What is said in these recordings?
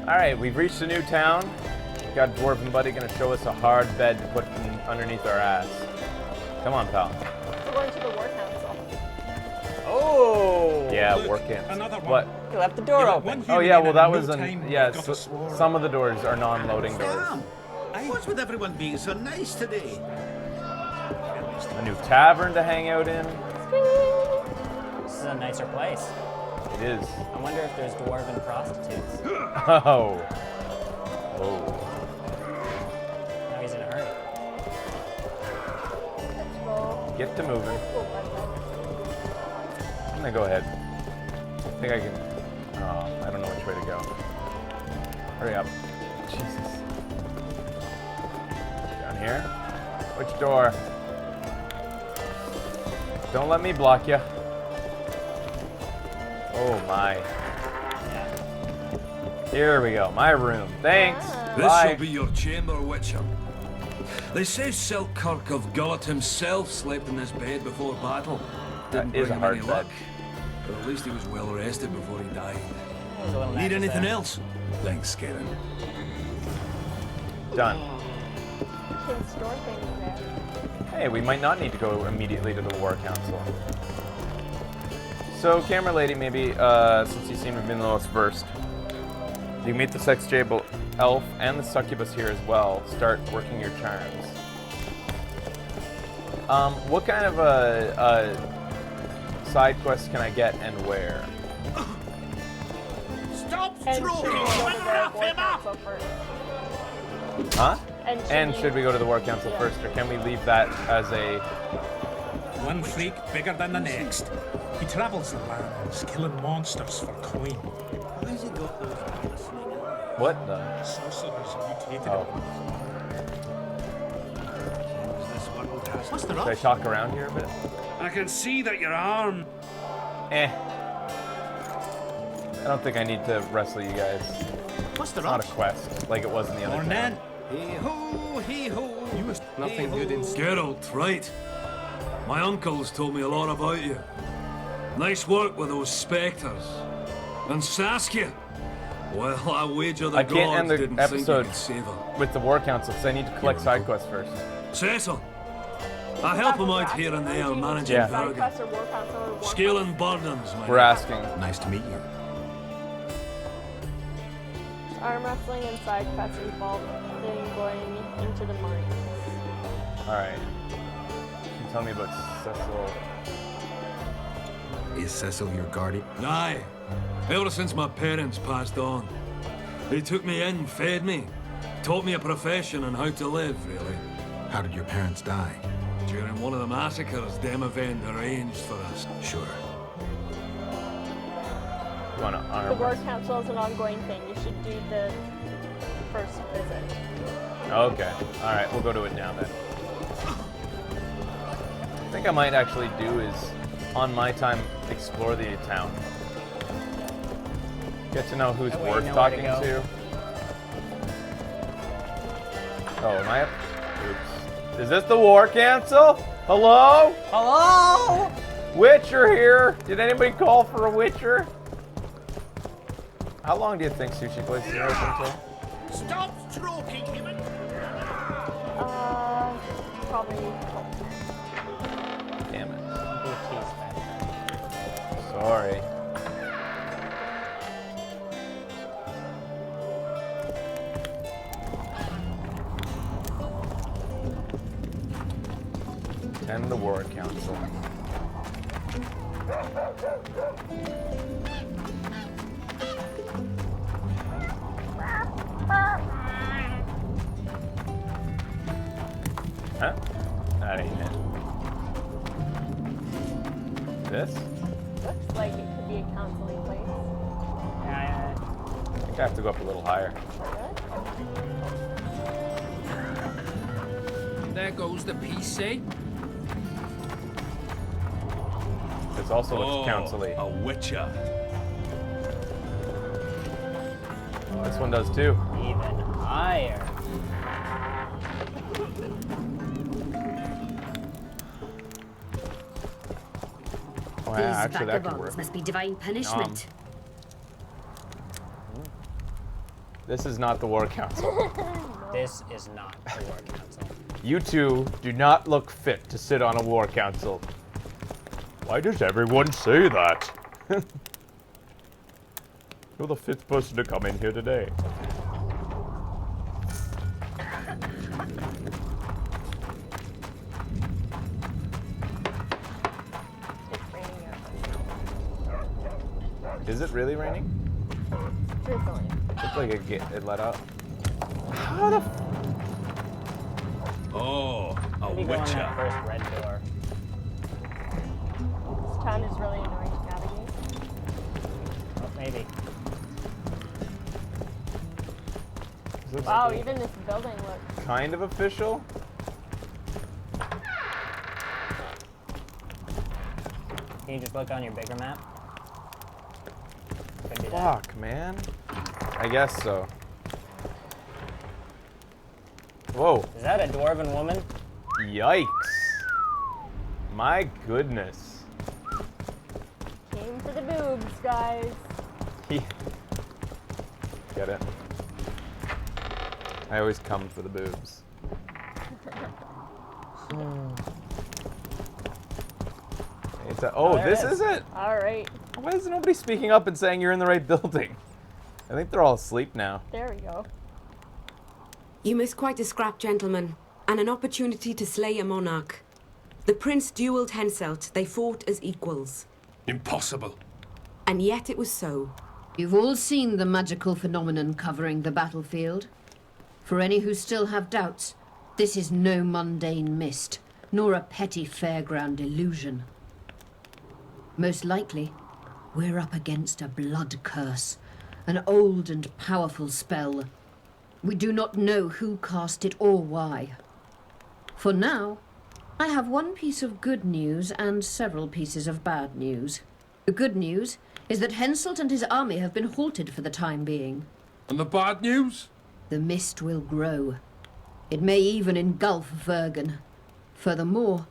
Alright, we've reached a new town. Got Dwarven Buddy gonna show us a hard bed to put underneath our ass. Come on, pal. We're going to the War Council. Oh! Yeah, Look, work in. another one. What? You left the door open. Oh yeah, well that was some of the doors are non-loading doors. What's with everyone being so nice today? A new tavern to hang out in. This is a nicer place. It is. I wonder if there's dwarven prostitutes. Oh. Oh. Now he's in a hurry. Let's go. Get to moving. I'm gonna go ahead. I think I can. Oh, I don't know which way to go. Hurry up. Jesus. Down here? Which door? Don't let me block you. Oh my. Here we go. My room. Thanks. This Bye. shall be your chamber, Witcher. They say Selkirk of Gullet himself slept in this bed before battle. Didn't That is bring a him hard any bed. luck. But at least he was well rested before he died. There's a little Need mattress anything there. else? Thanks, Karen. Done. You can store things there. Hey, we might not need to go immediately to the War Council. So, camera lady, maybe, since you seem to have been the most versed, you meet the sex jable elf and the succubus here as well. Start working your charms. What kind of side quests can I get and where? Stop And should we stroking! go to the War Council first? Huh? And Should we go to the War Council first, or can we leave that as a... One freak bigger than the next. He travels the lands, killing monsters for coin. How's he got those glistening eyes? What the... Sorcerers mutated Oh. This world has What's the Should I rush? talk around here a bit? I can see that your arm. Eh. I don't think I need to wrestle you guys. What's the It's not rush? a quest, like it was in the other Morning. town. Hey-ho, hey-ho. You was nothing good in Geralt, right? My uncles told me a lot about you. Nice work with those spectres. And Saskia. Well, I wager the I can't gods end the didn't episode think you could save her. with the War Council, because I need to collect side quests first. Cecil, I help him out here and there managing Yeah. Side Vergen. quests or War Council or War Scaling burdens, my We're asking. Nice to meet you. Arm wrestling and side quests involve going into the mines. Alright. Can you tell me about Cecil? Is Cecil your guardian? Aye. Ever since my parents passed on. They took me in, fed me, taught me a profession and how to live, really. How did your parents die? During one of the massacres Demavend arranged for us. Sure. You want to The arm War wrestle? Council is an ongoing thing. You should do the first visit. Okay. Alright, we'll go to it now then. I think I might actually do is, on my time, explore the town. Get to know who's That way you worth know where to talking go. to. Oh, am I up? Oops. Is this the War Council? Hello? Hello? Witcher here! Did anybody call for a Witcher? How long do you think Sushi Place is open till? Stop stroking him! Probably. Damn it. Booties back there. Sorry. Attend the War Council. Huh? That ain't it. This? Looks like it could be a counseling place. Yeah, I think I have to go up a little higher. There goes the piece, eh? This also looks council-y. a witcher. This one does too. even higher. Oh, yeah, These actually that could vagabonds work. must be divine punishment. This is not the War Council. This is not the War Council. You two do not look fit to sit on a War Council. Why does everyone say that? You're the 5th person to come in here today. It's raining out. Is it really raining? Drizzling. Looks like it let up. How the Oh, a Maybe go on witcher. that first red door. This town is really annoying to navigate. Oh, maybe. This looks Wow, like even this building looks. kind of official. Can you just look on your bigger map? Could be that. Fuck, man. I guess so. Whoa. Is that a dwarven woman? Yikes. My goodness. Came for the boobs, guys. Get it? I always come for the boobs. Oh, there it this is. is it? Alright, Why is nobody speaking up and saying you're in the right building? I think they're all asleep now. there we go. You miss quite a scrap, gentlemen, and an opportunity to slay a monarch. The prince duelled Henselt. They fought as equals. Impossible. And yet it was so. You've all seen the magical phenomenon covering the battlefield. For any who still have doubts, this is no mundane mist, nor a petty fairground illusion. Most likely, we're up against a blood curse, an old and powerful spell. We do not know who cast it or why. For now, I have one piece of good news and several pieces of bad news. The good news is that Henselt and his army have been halted for the time being. And the bad news? The mist will grow. It may even engulf Vergen. Furthermore,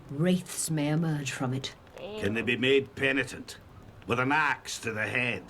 wraiths may emerge from it. Can they be made penitent? With an axe to the head?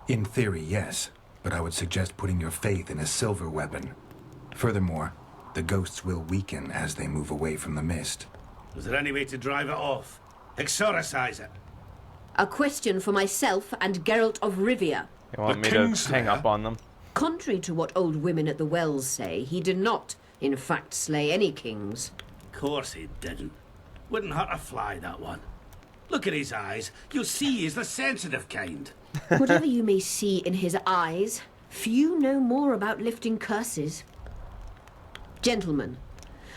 In theory, yes. But I would suggest putting your faith in a silver weapon. Furthermore, the ghosts will weaken as they move away from the mist. Is there any way to drive it off? Exorcise it? A question for myself and Geralt of Rivia. You want The me to Kingslayer? hang up on them? Contrary to what old women at the wells say, he did not, in fact, slay any kings. Of course he didn't. Wouldn't hurt a fly, that one. Look at his eyes. You'll see he's the sensitive kind. Whatever you may see in his eyes, few know more about lifting curses. Gentlemen,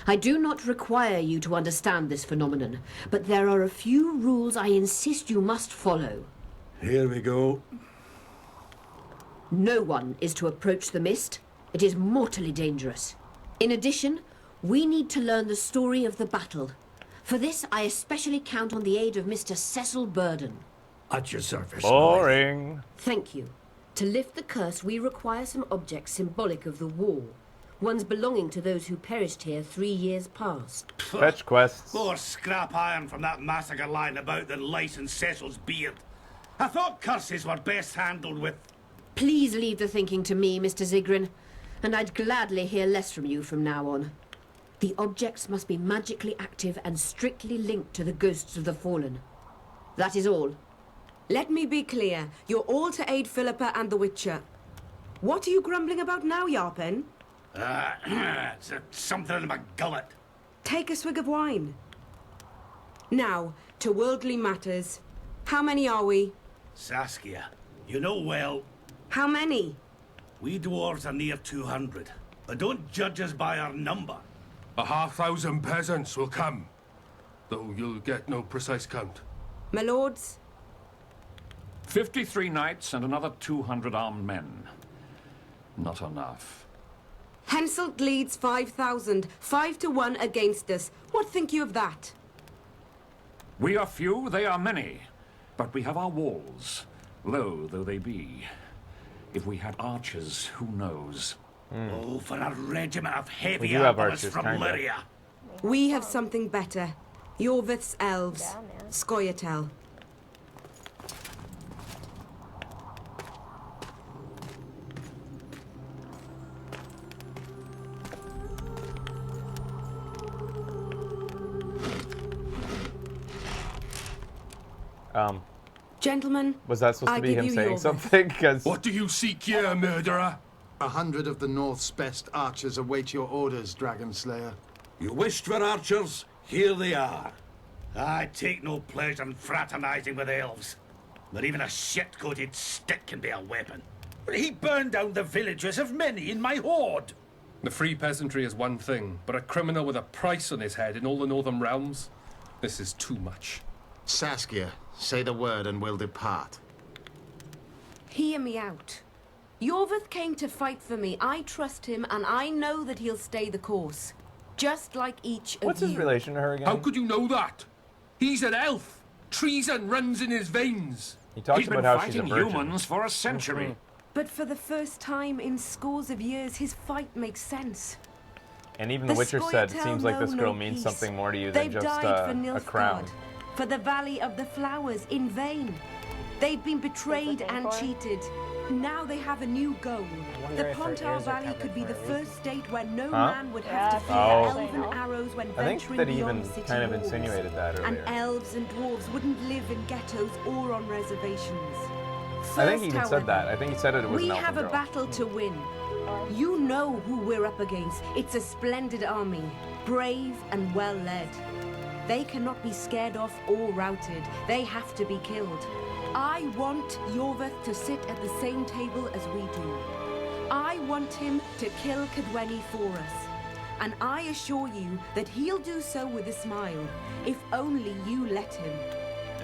I do not require you to understand this phenomenon, but there are a few rules I insist you must follow. Here we go. No one is to approach the mist. It is mortally dangerous. In addition, we need to learn the story of the battle. For this, I especially count on the aid of Mr. Cecil Burden. At your service. Boring. Thank you. To lift the curse, we require some objects symbolic of the war. Ones belonging to those who perished here 3 years past. Fetch quests. More scrap iron from that massacre lying about than lice in Cecil's beard. I thought curses were best handled with... Please leave the thinking to me, Mr. Zigrin, and I'd gladly hear less from you from now on. The objects must be magically active and strictly linked to the ghosts of the fallen. That is all. Let me be clear. You're all to aid Philippa and the Witcher. What are you grumbling about now, Yarpen? it's something in my gullet. Take a swig of wine. Now, to worldly matters. How many are we? Saskia, you know well, How many? we dwarves are near 200. But don't judge us by our number. 1,000 peasants will come, though you'll get no precise count. My lords? 53 knights and another 200 armed men. Not enough. Henselt leads 5,000. 5 to 1 against us. What think you of that? We are few, they are many. But we have our walls, low though they be. If we had archers, who knows? Oh, for a regiment of We heavy do have archers archers, from kinda. Lyria. We have something better. Yorvith's elves. Yeah, man. Scoia'tael. Gentlemen, Was that supposed I to be give him you saying your something? Because What do you seek here, murderer? 100 of the North's best archers await your orders, Dragon Slayer. You wished for archers? Here they are. I take no pleasure in fraternizing with elves. But even a shit-coated stick can be a weapon. He burned down the villages of many in my horde. The free peasantry is one thing, but a criminal with a price on his head in all the Northern realms? This is too much. Saskia, say the word and we'll depart. Hear me out. Yorvith came to fight for me. I trust him, and I know that he'll stay the course. Just like each of you. what's his relation to her again? How could you know that? He's an elf. Treason runs in his veins. He talks He's been about how she's a fighting virgin. humans for a century. But for the first time in scores of years, his fight makes sense. And even The Witcher said, it seems like this girl means something more to you than They've just died for a Nilfgaard, crown. for the Valley of the Flowers in vain. They've been betrayed and cheated. Now they have a new goal. wonder The if her Pontar ears are Valley covered could be for the a reason. first state where no Huh? man would have to fear Oh. elven arrows when I think venturing that he beyond even city kind of walls. insinuated that And earlier. elves and dwarves wouldn't live in ghettos or on reservations. I think he even First, said that. however, I think he said it was we an elfin have a girl. battle to win. You know who we're up against. It's a splendid army, brave and well led. They cannot be scared off or routed. They have to be killed. I want Yorvith to sit at the same table as we do. I want him to kill Cadweni for us. And I assure you that he'll do so with a smile, if only you let him.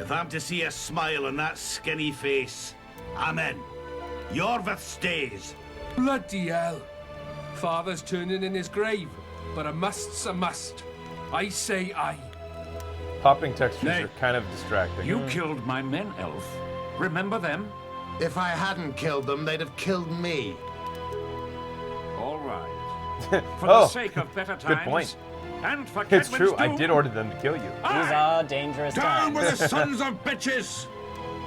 If I'm to see a smile on that skinny face, I'm in. Yorvith stays. Bloody hell. Father's turning in his grave, but a must's a must. I say aye. Popping textures Nay. are kind of distracting. You killed my men, Elf. Remember them? If I hadn't killed them, they'd have killed me. All right. For Oh, the sake of better times. good point. And for It's Cadwin's true, I doom, did order them to kill you. These are dangerous Down times. with the sons of bitches!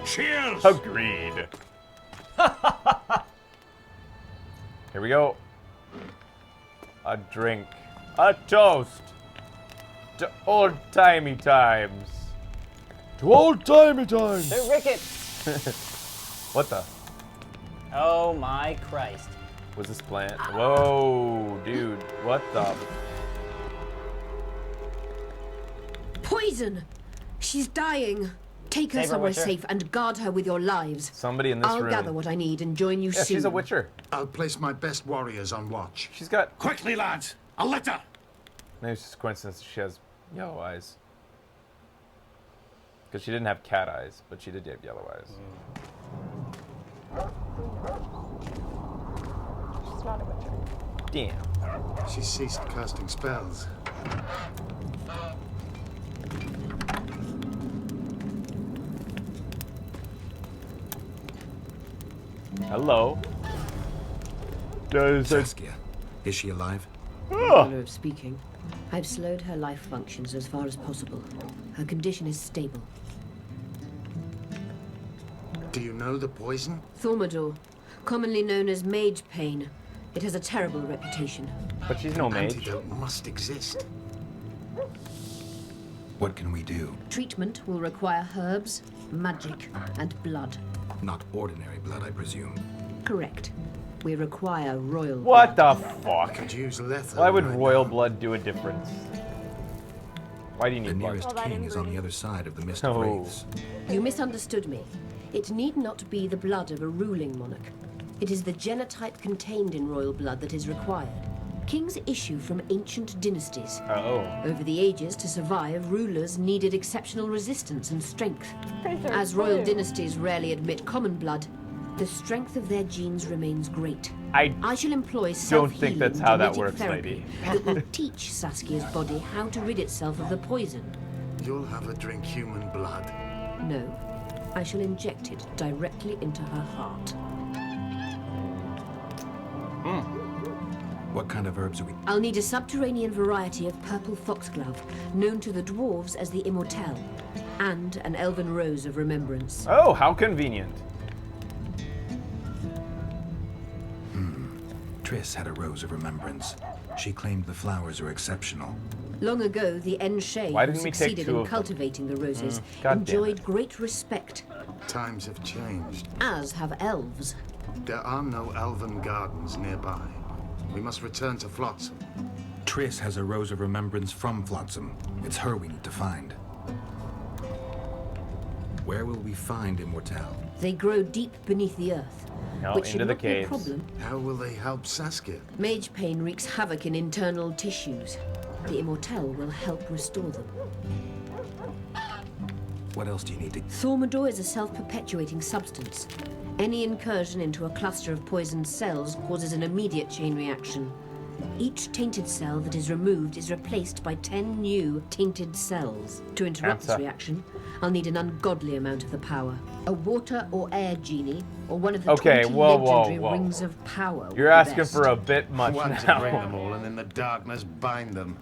Cheers! Agreed. Here we go. A drink. A toast. To old-timey times. To old-timey times. To Ricket! What the? Oh my Christ. Was this plant? Whoa, dude. What the? Poison! She's dying. Take her Save her, somewhere Witcher. safe and guard her with your lives. Somebody in this I'll room. gather what I need and join you Yeah, soon. she's a witcher. I'll place my best warriors on watch. She's got... Quickly, lads! A litter! Maybe it's just a coincidence she has yellow eyes. Because she didn't have cat eyes, but she did have yellow eyes. She's not a witcher. Damn. She ceased casting spells. Hello. Saskia, is she alive? Manner of speaking. I've slowed her life functions as far as possible. Her condition is stable. Do you know the poison? Thaumadour, commonly known as mage pain. It has a terrible reputation. But she's no mage. Antidote must exist. What can we do? Treatment will require herbs, magic, and blood. Not ordinary blood, I presume. Correct. We require royal What blood. the fuck? Could use lether. Why would right royal now. blood do a difference? Why do you The need blood? nearest Well, that king is on the inbreeding. other side of the Mist of Oh. Wraiths. You misunderstood me. It need not be the blood of a ruling monarch. It is the genotype contained in royal blood that is required. Kings issue from ancient dynasties. Oh. Over the ages, to survive, rulers needed exceptional resistance and strength. Pretty sure As it's royal blue. dynasties rarely admit common blood, the strength of their genes remains great. I I shall employ don't self-healing think that's how that genetic works, therapy lady. that will teach Saskia's body how to rid itself of the poison. You'll have her drink human blood. No, I shall inject it directly into her heart. What kind of herbs are we... I'll need a subterranean variety of purple foxglove, known to the dwarves as the immortelle, and an elven rose of remembrance. Oh, how convenient. Triss had a rose of remembrance. She claimed the flowers are exceptional. Long ago, the Enshe Why who didn't we take succeeded two in of them? cultivating the roses God damn enjoyed it. great respect, Times have changed. as have elves. There are no elven gardens nearby. We must return to Flotsam. Triss has a rose of remembrance from Flotsam. It's her we need to find. Where will we find Immortelle? They grow deep beneath the earth, No, which should into the not be a caves. problem. How will they help Saskia? Mage pain wreaks havoc in internal tissues. The Immortelle will help restore them. What else do you need to... Thaumadour is a self-perpetuating substance. Any incursion into a cluster of poisoned cells causes an immediate chain reaction. Each tainted cell that is removed is replaced by 10 new tainted cells. To interrupt this Answer. reaction, I'll need an ungodly amount of the power. A water or air genie, or one of the Okay, 20 whoa, legendary whoa. rings of power. You're would be asking best. for a bit much One to bring now. them all and in the darkness bind them.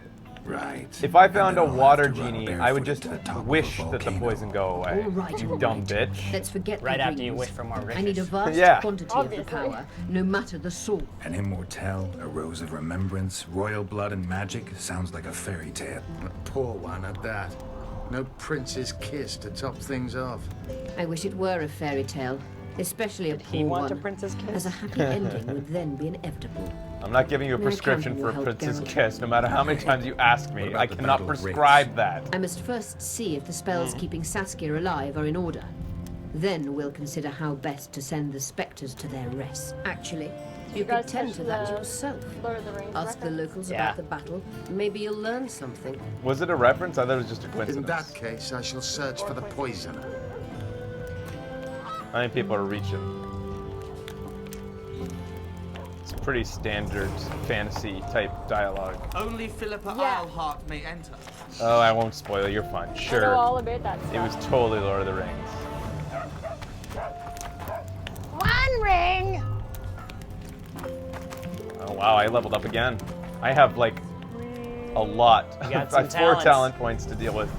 Right. If I found a And then I'll water have to run genie, I would just barefooted to the top of a wish that the volcano. poison go away. All right, You all dumb right. bitch. Let's forget Right the after you rings. wish for more I need a riches. vast Yeah. quantity Obviously. of the power, no matter the source. An Immortelle, a rose of remembrance, royal blood and magic sounds like a fairy tale. A poor one at that. No prince's kiss to top things off. I wish it were a fairy tale, especially a Did he poor want one, a princess kiss? as a happy ending would then be inevitable. I'm not giving you a No prescription accounting for a will help princess Geralt. kiss, no matter how many times you ask What me. about I the cannot battle race? prescribe that. I must first see if the spells keeping Saskia alive are in order. Then we'll consider how best to send the spectres to their rest. Actually, you guys could tend catch to that the yourself. Lord of the Rings Ask the reference? locals Yeah. about the battle. Maybe you'll learn something. Was it a reference? I thought it was just a In coincidence. that case, I shall search for the poisoner. How many people are reaching? It's pretty standard fantasy type dialogue. Only Philippa Yeah. Eilhart may enter. Oh, I won't spoil it. You're fine. I know Sure. all about that stuff. It was totally Lord of the Rings. One ring! Oh wow, I leveled up again. I have like a lot. You got I have some 4 talents. talent points to deal with.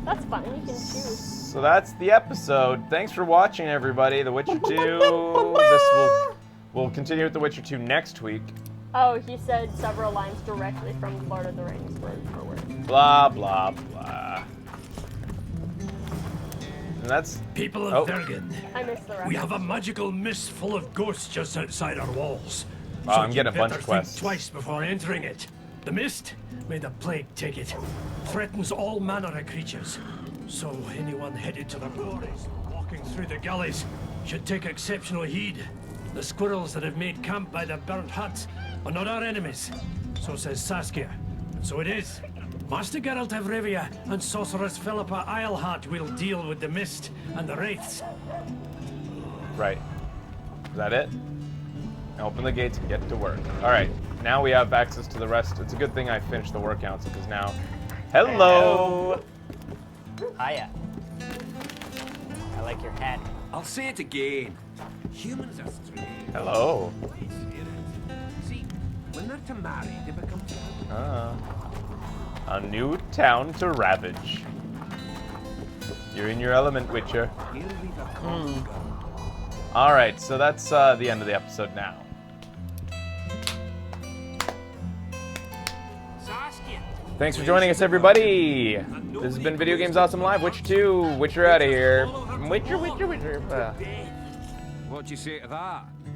That's fine, you can choose. So that's the episode. Thanks for watching, everybody. The Witcher 2. We'll continue with The Witcher 2 next week. Oh, he said several lines directly from Lord of the Rings, word for word. Blah blah blah. And that's People of Oh. Vergen, I missed the we reference. have a magical mist full of ghosts just outside our walls. Wow, I'm you'd getting a bunch better of quests. Think twice before entering it. The mist, may the plague take it, threatens all manner of creatures. So anyone headed to the quarries, walking through the gullies, should take exceptional heed. The squirrels that have made camp by the burnt huts are not our enemies. So says Saskia. And so it is. Master Geralt of Rivia and Sorceress Philippa Eilhart will deal with the mist and the wraiths. right. Is that it? Now open the gates and get to work. All right. Now we have access to the rest. It's a good thing I finished the work council because now. Hello. Hiya. I like your hat. I'll say it again. Humans are strange. Hello. See, when they're to marry, they become A new town to ravage. You're in your element, Witcher. He'll leave a cold All right, so that's the end of the episode now. Saskia. Thanks for joining us, everybody. This has been Video Games Awesome Live. Witcher 2. Witcher out of here. Witcher. What'd you say to that?